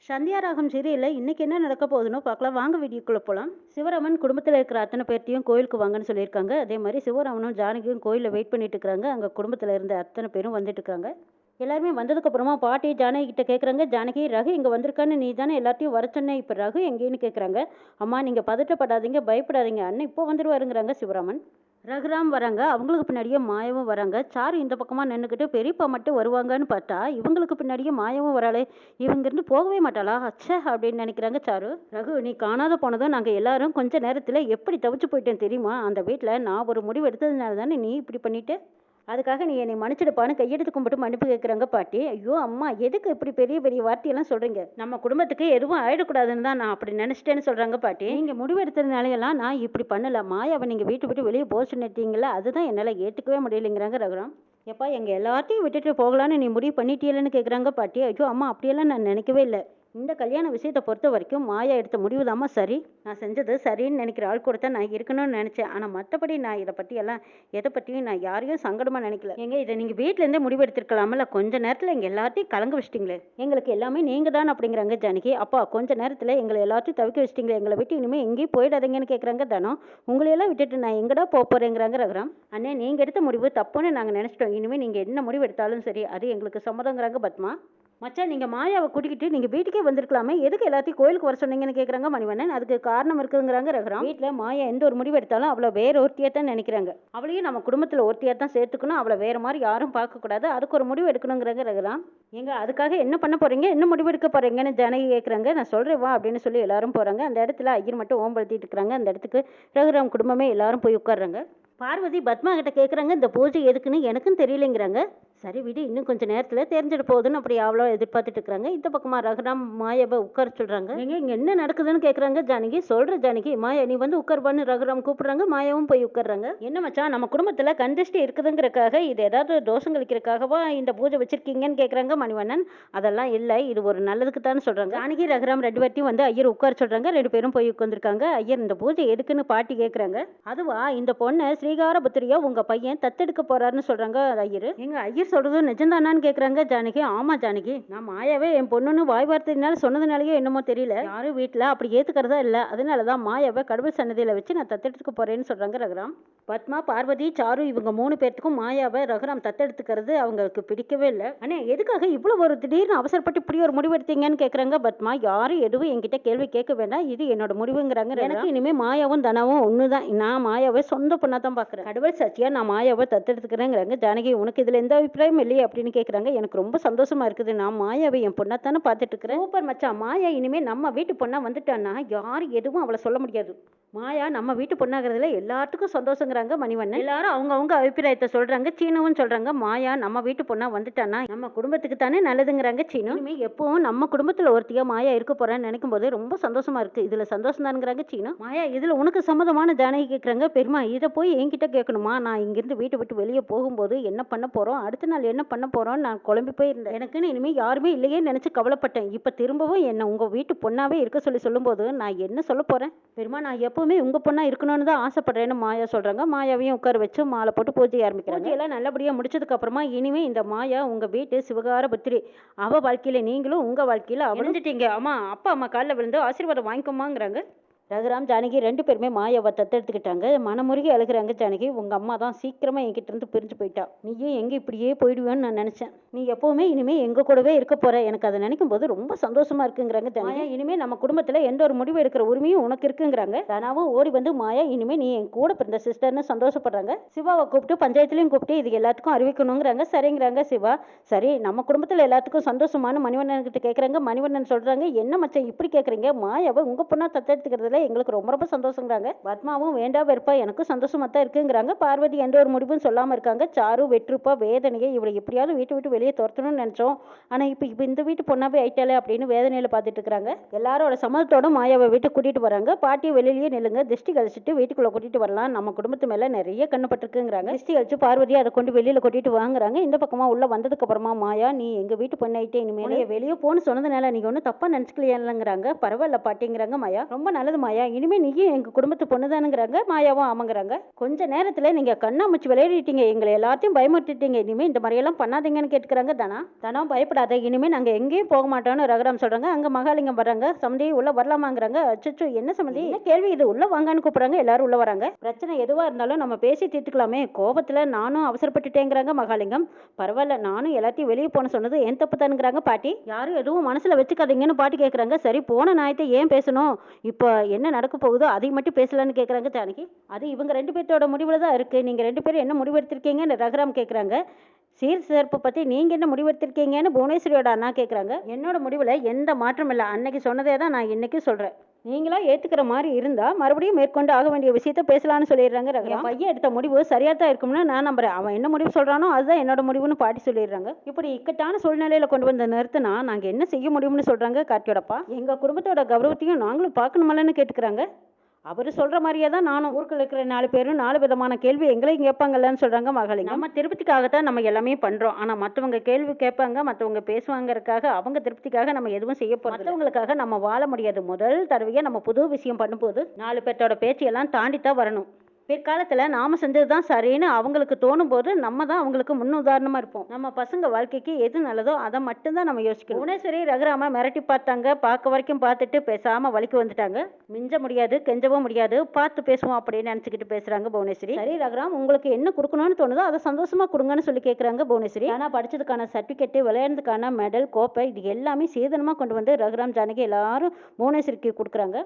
சந்தியா ராகம் சீரியல்ல இன்னைக்கு என்ன நடக்க போகுதுன்னு பார்க்கலாம். வாங்க வீடியோக்குள்ள போலாம். சிவராமன் குடும்பத்தில் இருக்கிற அத்தனை பேர்த்தையும் கோயிலுக்கு வாங்கன்னு சொல்லியிருக்காங்க. அதே மாதிரி சிவராமனும் ஜானகியும் கோயிலில் வெயிட் பண்ணிட்டு இருக்காங்க. அங்கே குடும்பத்தில் இருந்த அத்தனை பேரும் வந்துட்டு இருக்காங்க. எல்லாருமே வந்ததுக்கு அப்புறமா பாட்டி ஜானகி கிட்ட கேட்குறாங்க, ஜானகி ரகு இங்கே வந்திருக்கான்னு நீ தானே எல்லாத்தையும் வர சொன்ன, இப்போ ரகு எங்கேன்னு கேட்குறாங்க. அம்மா நீங்கள் பதட்டப்படாதீங்க, பயப்படாதீங்க, அண்ணன் இப்போ வந்துருவாருங்கிறாங்க சிவராமன். ரகுராம் வராங்க, அவங்களுக்கு பின்னாடியே மாயாவும் வராங்க. சாரு இந்த பக்கமாக நின்றுக்கிட்டு பெரியப்பா மட்டும் வருவாங்கன்னு பார்த்தா இவங்களுக்கு பின்னாடியே மாயாவும் வராளே, இவங்க இருந்து போகவே மாட்டாளா, அச்சே அப்படின்னு நினைக்கிறாங்க சாரு. ரகு நீ காணாத போனதும் நாங்கள் எல்லாரும் கொஞ்ச நேரத்தில் எப்படி தவிச்சு போயிட்டேன் தெரியுமா, அந்த வீட்டில் நான் ஒரு முடிவு எடுத்ததுனால தானே நீ இப்படி பண்ணிட்டு, அதுக்காக நீ என்னை மன்னிச்சிடுப்பான்னு கையெடுத்து கும்பிட்டு மன்னிப்பு கேட்குறாங்க பாட்டி. ஐயோ அம்மா எதுக்கு இப்படி பெரிய பெரிய வார்த்தையெல்லாம் சொல்கிறீங்க, நம்ம குடும்பத்துக்கு எதுவும் ஆயிடக்கூடாதுன்னு தான் நான் அப்படி நினச்சிட்டேன்னு சொல்கிறாங்க பாட்டி. நீங்கள் முடிவு எடுத்ததுனாலையெல்லாம் நான் இப்படி பண்ணல, மாயாவை நீங்கள் வீட்டு விட்டு வெளியே போக சொன்னிட்டீங்களா, அதுதான் என்னால் ஏற்றுக்கவே முடியலைங்கிறாங்க ரகுராம். எப்பா எங்கள் எல்லாத்தையும் விட்டுட்டு போகலான்னு நீ முடிவு பண்ணிட்டீங்களன்னு கேட்குறாங்க பாட்டி. ஐயோ அம்மா அப்படியெல்லாம் நான் நினைக்கவே இல்லை, இந்த கல்யாண விஷயத்தை பொறுத்த வரைக்கும் மாயா எடுத்த முடிவு தாம்மா சரி, நான் செஞ்சது சரின்னு நினைக்கிற ஆள் கூட தான் நான் இருக்கணும்னு நினச்சேன். ஆனால் மற்றபடி நான் இதை பற்றியெல்லாம் எதை பற்றியும் நான் யாரையும் சங்கடமாக நினைக்கல. எங்க இதை நீங்கள் வீட்டிலேருந்தே முடிவு எடுத்துருக்கலாமல்ல, கொஞ்ச நேரத்தில் எங்கள் எல்லாத்தையும் கலங்க வச்சிட்டிங்களே, எங்களுக்கு எல்லாமே நீங்கள் தான் அப்படிங்கிறாங்க ஜானகி. அப்பா கொஞ்ச நேரத்தில் எங்களை எல்லாத்தையும் தவிக்க வச்சிட்டிங்களே, எங்களை விட்டு இனிமேல் எங்கேயும் போயிடாதீங்கன்னு கேட்குறாங்க தனம். உங்களையெல்லாம் விட்டுட்டு நான் எங்கடா போகிறேங்கிறாங்க ரகுராம். அண்ணே நீங்கள் எடுத்த முடிவு தப்புன்னு நாங்கள் நினச்சிட்டோம், இனிமேல் நீங்கள் என்ன முடிவு எடுத்தாலும் சரி அது எங்களுக்கு சம்மதங்கிறாங்க பத்மா. மச்சான் நீங்கள் மாயாவை கூட்டிக்கிட்டு நீங்கள் வீட்டுக்கே வந்திருக்கலாமே, எதுக்கு எல்லாத்தையும் கோயிலுக்கு வர சொன்னீங்கன்னு கேட்குறாங்க மணிவண்ணன். அதுக்கு காரணம் இருக்குங்கிறாங்க ரகுராம். வீட்டில் மாயா எந்த ஒரு முடிவு எடுத்தாலும் அவளை வேற ஒருத்தியாக தான் நினைக்கிறாங்க, அவளையும் நம்ம குடும்பத்தில் ஒருத்தியாக தான் சேர்த்துக்கணும், அவளை வேற மாதிரி யாரும் பார்க்கக்கூடாது, அதுக்கு ஒரு முடிவு எடுக்கணுங்கிறாங்க ரகுராம். எங்க அதுக்காக என்ன பண்ண போறீங்க, என்ன முடிவு எடுக்க போறீங்கன்னு ஜானகி கேட்குறாங்க. நான் சொல்கிறேன் வா அப்படின்னு சொல்லி எல்லாரும் போகிறாங்க. அந்த இடத்துல ஐயர் மட்டும் ஓம்படுத்திட்டு இருக்கிறாங்க. அந்த இடத்துக்கு ரகுராம் குடும்பமே எல்லாரும் போய் உட்காடுறாங்க. பார்வதி பத்மா கிட்ட கேட்குறாங்க, இந்த பூஜை எதுக்குன்னு எனக்கும் தெரியலைங்கிறாங்க. சரி விடு, இன்னும் கொஞ்சம் நேரத்தில் தெரிஞ்சிட போகுதுன்னு அப்படி அவ்வளோ எதிர்பார்த்துட்டு இருக்கிறாங்க. இந்த பக்கமாக ரகுராம் மாயாவை உட்கார சொல்கிறாங்க. நீங்கள் இங்கே என்ன நடக்குதுன்னு கேட்குறாங்க ஜானகி. சொல்கிற ஜானகி, மாயா நீ வந்து உட்கார்பான்னு ரகுராம் கூப்பிட்றாங்க. மாயாவும் போய் உட்கார்றாங்க. என்ன மச்சான் நம்ம குடும்பத்தில் கண்டிஸ்ட் இருக்குதுங்கிறக்காக இது ஏதாவது தோஷம் கழிக்கிறக்காகவா இந்த பூஜை வச்சிருக்கீங்கன்னு கேட்குறாங்க மணிவண்ணன். அதெல்லாம் இல்லை, இது ஒரு நல்லதுக்கு தான் சொல்கிறாங்க. ஜானகி ரகுராம் ரெண்டு பேர்த்தையும் வந்து ஐயர் உட்கார சொல்கிறாங்க. ரெண்டு பேரும் போய் உட்காந்துருக்காங்க. ஐயர் இந்த பூஜை எதுக்குன்னு பாட்டி கேட்குறாங்க. அதுவா இந்த பொண்ணை ஸ்ரீகாரபுத்திரியா உங்கள் பையன் தத்தெடுக்க போறாருன்னு சொல்கிறாங்க ஐயர். எங்கள் ஐயர் சொல்றது நிஜம்தானான்னு கேட்குறாங்க ஜானகி. ஆமா ஜானகி, நான் மாயாவே என் பொண்ணுன்னு வாய் வார்த்தையினால சொன்னதுனாலயோ என்னமோ தெரியல, யாரும் வீட்டில் அப்படி ஏற்றுக்கிறதா இல்லை, அதனாலதான் மாயாவை கடவுள் சன்னதியில் வச்சு நான் தத்தெடுத்துக்க போறேன்னு சொல்றாங்க ரகுராம். பத்மா பார்வதி சாரு இவங்க 3 பேர்த்துக்கும் மாயாவை ரகுராம் தத்தெடுத்துக்கிறது அவங்களுக்கு பிடிக்கவே இல்லை. அண்ணே எதுக்காக இவ்வளோ ஒரு திடீர்னு அவசரப்பட்டு இப்படி ஒரு முடிவு எடுத்தீங்கன்னு கேட்குறாங்க பத்மா. யாரும் எதுவும் என்கிட்ட கேள்வி கேட்க வேண்டாம், இது என்னோட முடிவுங்கிறாங்க. எனக்கு இனிமே மாயாவும் தனாவும் ஒண்ணுதான், நான் மாயாவை சொந்த பொண்ணா தான் பார்க்குறேன், கடவுள் சத்தியா நான் மாயாவை தத்தெடுத்துக்கிறேங்கிறாங்க ஜானகி. உனக்கு இதுல எந்த அபிப்பிராயம் இல்லையே அப்படின்னு கேட்குறாங்க. எனக்கு ரொம்ப சந்தோஷமா இருக்குது, நான் மாயாவை என் பொண்ணா தானே பார்த்துட்டு இருக்கிறேன். சூப்பர் மச்சான், மாயா இனிமே நம்ம வீட்டு பொண்ணா வந்துட்டான்னா யாரும் எதுவும் அவளை சொல்ல முடியாது, மாயா நம்ம வீட்டு பொண்ணாகிறதுல எல்லாத்துக்கும் சந்தோஷங்கிறாங்க மணிவண்ணன். எல்லாரும் அவங்க அபிப்பிராயத்தை சொல்றாங்க. சீனுவும் சொல்றாங்க, மாயா நம்ம வீட்டு பொண்ணா வந்துட்டானா நம்ம குடும்பத்துக்கு தானே நல்லதுங்கிறாங்க சீனு. இனிமே எப்பவும் நம்ம குடும்பத்துல ஒருத்தியா மாயா இருக்க போறேன்னு நினைக்கும் போது ரொம்ப சந்தோஷமா இருக்கு, இதுல சந்தோஷம் தானுங்கிறாங்க சீனு. மாயா இதுல உனக்கு சம்மதமான ஜானகி கேட்குறாங்க. பெருமா இதை போய் என்கிட்ட கேட்கணுமா, நான் இங்கிருந்து வீட்டை விட்டு வெளியே போகும்போது என்ன பண்ண போறோம், அடுத்த நாள் என்ன பண்ண போறோம், நான் குழம்பி போயிருந்தேன், எனக்குன்னு இனிமே யாருமே இல்லையே நினைச்சு கவலைப்பட்டேன், இப்ப திரும்பவும் என்ன உங்க வீட்டு பொண்ணாவே இருக்க சொல்லும்போது நான் என்ன சொல்ல போறேன், பெருமா நான் எப்பவுமே உங்க பொண்ணா இருக்கணும்னு தான் ஆசைப்படுறேன்னு மாயா சொல்றாங்க. மாயாவையும் உட்கார வச்சு மாலை போட்டு பூஜை ஆரம்பிக்கிறாங்க. எல்லாம் நல்லபடியா முடிச்சதுக்கு அப்புறமா இனிமே இந்த மாயா உங்க வீட்டு சிவகார புத்திரி, அவ வாழ்க்கையில நீங்களும் உங்க வாழ்க்கையில அவிழ்ந்துட்டீங்க, அம்மா அப்பா அம்மா காலில் விழுந்து ஆசீர்வாதம் வாங்கிக்கோமாங்கிறாங்க. ரகுராம் ஜானகி ரெண்டு பேருமே மாயாவை தத்தெடுத்துக்கிட்டாங்க. மனமுருகி அழுகிறாங்க ஜானகி. உங்க அம்மா தான் சீக்கிரமா என்கிட்ட இருந்து பிரிஞ்சு போயிட்டா, நீயும் எங்க இப்படியே போயிடுவேன்னு நான் நினைச்சேன், நீ எப்பவுமே இனிமே எங்க கூடவே இருக்க போற, எனக்கு அதை நினைக்கும் போது ரொம்ப சந்தோஷமா இருக்குங்கிறாங்க ஜானகி. இனிமே நம்ம குடும்பத்துல எந்த ஒரு முடிவு எடுக்கிற உரிமையும் உனக்கு இருக்குங்கிறாங்க. தனாவும் ஓடி வந்து மாயா இனிமே நீ என் கூட பிறந்த சிஸ்டர்னு சந்தோஷப்படுறாங்க. சிவாவை கூப்பிட்டு பஞ்சாயத்துலயும் கூப்பிட்டு இது எல்லாத்துக்கும் அறிவிக்கணுங்கிறாங்க. சரிங்கிறாங்க சிவா. சரி நம்ம குடும்பத்துல எல்லாத்துக்கும் சந்தோஷமான மணிவண்ணன் கிட்ட கேட்கறாங்க. மணிவண்ணன் சொல்றாங்க, என்ன மச்சான் இப்படி கேட்கறீங்க, மாயாவை உங்க பொண்ணா தத்தெடுத்துக்கிறதுல எங்களுக்கு ரொம்ப ரொம்ப சந்தோஷங்கிறாங்க. பத்மாவும் வேண்டா வெறுப்பா எனக்கும் சந்தோஷமா தான் இருக்குங்கிறாங்க. பார்வதி எந்த ஒரு முடிவும் சொல்லாம இருக்காங்க. சாரு வெற்றுப்பா வேதனையை இவளை எப்படியாவது வீட்டை விட்டு வெளியே துரத்தணும்னு நினைச்சோம், ஆனா இப்ப இந்த வீட்டு பொண்ணாவே ஆயிட்டாலே அப்படின்னு வேதனையில பார்த்துட்டு இருக்காங்க. எல்லாரோட சம்மதத்தோட மாயாவை வீட்டுக்கு கூட்டிட்டு வராங்க. பாட்டி வெளியிலேயே நில்லுங்க, திருஷ்டி கழிச்சிட்டு வீட்டுக்குள்ள கூட்டிட்டு வரலாம், நம்ம குடும்பத்து மேல நிறைய கண்ணு பட்டிருக்குங்கிறாங்க. திருஷ்டி கழிச்சு பார்வதி அதை கொண்டு வெளியில கூட்டிட்டு வாங்குறாங்க. இந்த பக்கமா உள்ள வந்ததுக்கு அப்புறமா மாயா நீ எங்க வீட்டு பொண்ணாயிட்டே, இனிமேல் வெளியே போன்னு சொன்னதுனால நீங்க ஒன்னும் தப்பா நினைச்சுக்கலையாங்கிறாங்க. பரவாயில்ல பாட்டிங்கிறாங்க மாயா. ரொம்ப நல்லது மாயா, இனிமே நீயும் எங்க குடும்பத்து பொண்ணு தானுங்கிறாங்க. மாயாவும் ஆமாங்கிறாங்க. கொஞ்ச நேரத்துல நீங்க கண்ணாமூச்சி விளையாடிட்டீங்க, எங்களை எல்லாத்தையும் பயமுறுத்திட்டீங்க, இனிமே இந்த மாதிரியெல்லாம் பண்ணாதீங்கன்னு கேட்டுக்கிறாங்க தனா. தனம் பயப்படாத, இனிமே நாங்க எங்கேயும் போக மாட்டோம்னு ரகுராம் சொல்றாங்க. அங்க மகாலிங்கம் வர்றாங்க. சம்மந்தி உள்ள வரலாமாங்கிறாங்க. அச்சச்சோ என்ன சம்மந்தி, என்ன கேள்வி இது, உள்ள வாங்கன்னு கூப்பிடுறாங்க. எல்லாரும் உள்ள வராங்க. பிரச்சனை எதுவா இருந்தாலும் நம்ம பேசி தீர்த்துக்கலாமே, கோபத்துல நானும் அவசரப்பட்டுட்டேங்கிறாங்க மகாலிங்கம். பரவாயில்ல, நானும் எல்லாத்தையும் வெளியே போன சொன்னது என் தப்பு தானுங்கிறாங்க பாட்டி. யாரும் எதுவும் மனசுல வச்சுக்காதீங்கன்னு பாட்டி கேட்குறாங்க. சரி, போன நாயத்தை ஏன் பேசணும், இப்போ என்ன நடக்க போகுதோ அதை மட்டும் பேசலான்னு கேட்குறாங்க ஜானகி. அது இவங்க 2 பேர்த்தோட முடிவில் தான் இருக்கு. நீங்க 2 பேரும் என்ன முடிவெடுத்திருக்கீங்கன்னு ரகுராம் கேட்குறாங்க. சீர் சிறப்பு பற்றி நீங்கள் என்ன முடிவெடுத்திருக்கீங்கன்னு புவனேஸ்வரியோட அண்ணா கேட்குறாங்க. என்னோட முடிவில் எந்த மாற்றம் இல்லை, அன்னைக்கு சொன்னதே தான் நான் இன்னைக்கும் சொல்கிறேன். நீங்களா ஏற்றுக்கிற மாதிரி இருந்தால் மறுபடியும் மேற்கொண்டு ஆக வேண்டிய விஷயத்த பேசலான்னு சொல்லிடுறாங்க ரகுராம். பையன் எடுத்த முடிவு சரியாக தான் இருக்கும்னு நான் நம்புறேன். அவன் என்ன முடிவு சொல்கிறானோ அதுதான் என்னோட முடிவுன்னு பாட்டி சொல்லிடுறாங்க. இப்படி இக்கட்டான சூழ்நிலையில் கொண்டு வந்த நிறுத்தினா நாங்கள் என்ன செய்ய முடியும்னு சொல்கிறாங்க கார்த்தியோடப்பா. எங்கள் குடும்பத்தோட கௌரவத்தையும் நாங்களும் பார்க்கணுமல்லன்னு கேட்டுக்கிறாங்க. அவர் சொல்கிற மாதிரியே தான் நானும், ஊருக்குள்ள இருக்கிற 4 பேரும் 4 விதமான கேள்வி எங்களையும் கேட்பாங்கல்லன்னு சொல்கிறாங்க மகாலிங்கம். நம்ம திருப்திக்காகத்தான் நம்ம எல்லாமே பண்ணுறோம். ஆனால் மற்றவங்க கேள்வி கேட்பாங்க, மற்றவங்க பேசுவாங்கறதுக்காக, அவங்க திருப்திக்காக நம்ம எதுவும் செய்ய போகிறோம். மற்றவங்களுக்காக நம்ம வாழ முடியாது. முதல் தடவையாக நம்ம புது விஷயம் பண்ணும்போது 4 பேர்த்தோட பேச்சையெல்லாம் தாண்டி தான் வரணும். பிற்காலத்தில் நாம் செஞ்சது தான் சரின்னு அவங்களுக்கு தோணும் போது நம்ம தான் அவங்களுக்கு முன்னுதாரணமாக இருப்போம். நம்ம பசங்க வாழ்க்கைக்கு எது நல்லதோ அதை மட்டும்தான் நம்ம யோசிக்கணும். புவனேஸ்வரி ரகுராம மிரட்டி பார்த்தாங்க. பார்க்க வரைக்கும் பார்த்துட்டு பேசாமல் வலிக்கு வந்துட்டாங்க. மிஞ்ச முடியாது, கெஞ்சவும் முடியாது, பார்த்து பேசுவோம் அப்படின்னு நினச்சிக்கிட்டு பேசுகிறாங்க புவனேஸ்வரி. சரி ரகுராம், உங்களுக்கு என்ன கொடுக்கணும்னு தோணுதோ அதை சந்தோஷமாக கொடுங்கன்னு சொல்லி கேட்குறாங்க புவனேஸ்வரி. ஆனால் படித்ததுக்கான சர்டிஃபிகேட்டு, விளையாடுறதுக்கான மெடல், கோப்பை, இது எல்லாமே சீதனமாக கொண்டு வந்து ரகுராம் ஜானகி எல்லாரும் புவனேஸ்வரிக்கு கொடுக்குறாங்க.